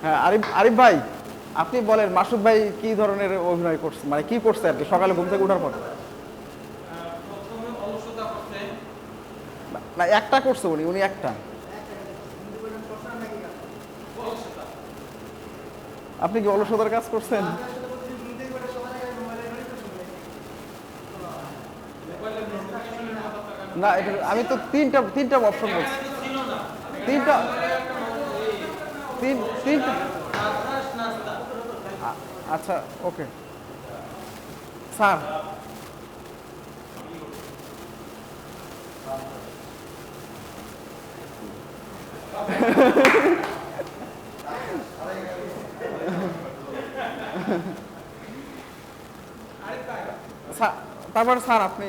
হ্যাঁ, আরিফ আরিফ ভাই, আপনি বলেন মাসুদ ভাই কি ধরনের অভিনয় করছে, মানে কি করছে আর কি সকালে ঘুম থেকে ওঠার পর? প্রথমে অলসতা করছে। না না, একটা করছে উনি, উনি একটা। অলসতা। আপনি কি অলসতার কাজ করছেন? মোবাইলের নোটিফিকেশনের কথা টাকা না, এটা আমি তো তিনটা তিনটা অপশন বলছি। তো ছিল না। তিনটা, এই তিনটা। নাস্তা নাস্তা। আচ্ছা, ওকে স্যার। তারপর স্যার আপনি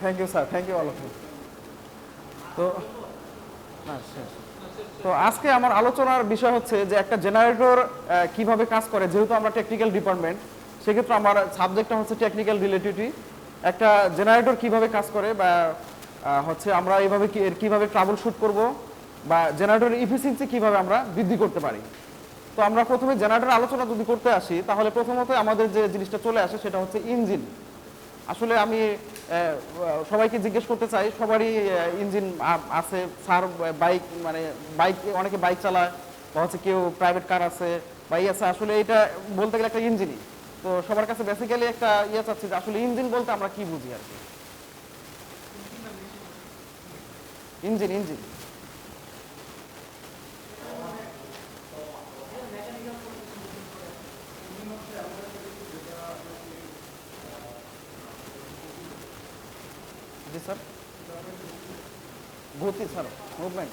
thank you sir, thank you all of you. তো না, শেষ। তো আজকে আমার আলোচনার বিষয় হচ্ছে যে একটা জেনারেটর কিভাবে কাজ করে। যেহেতু আমরা টেকনিক্যাল ডিপার্টমেন্ট, সেক্ষেত্রে আমার সাবজেক্টটা হচ্ছে টেকনিক্যাল রিলেটিভিটি। একটা জেনারেটর কিভাবে কাজ করে, বা হচ্ছে আমরা এইভাবে এর কিভাবে ট্রাবল শুট করব, বা জেনারেটরের ইফিসিয়েন্সি কিভাবে আমরা বৃদ্ধি করতে পারি। তো আমরা প্রথমে জেনারেটর আলোচনা যদি করতে আসি, তাহলে প্রথমত আমাদের যে জিনিসটা চলে আসে সেটা হচ্ছে ইঞ্জিন। আসলে আমি সবাইকে জিজ্ঞেস করতে চাই, সবারই ইঞ্জিন আছে। স্যার বাইক, মানে বাইক, অনেকে বাইক চালায়, বা হচ্ছে কেউ প্রাইভেট কার আছে বা আছে। আসলে এটা বলতে গেলে একটা ইঞ্জিনই। তো সবার কাছে বেসিক্যালি একটা চাচ্ছি যে আসলে ইঞ্জিন বলতে আমরা কি বুঝি আর কি। Engine, engine. জি স্যার, গতি স্যার, মুভমেন্ট।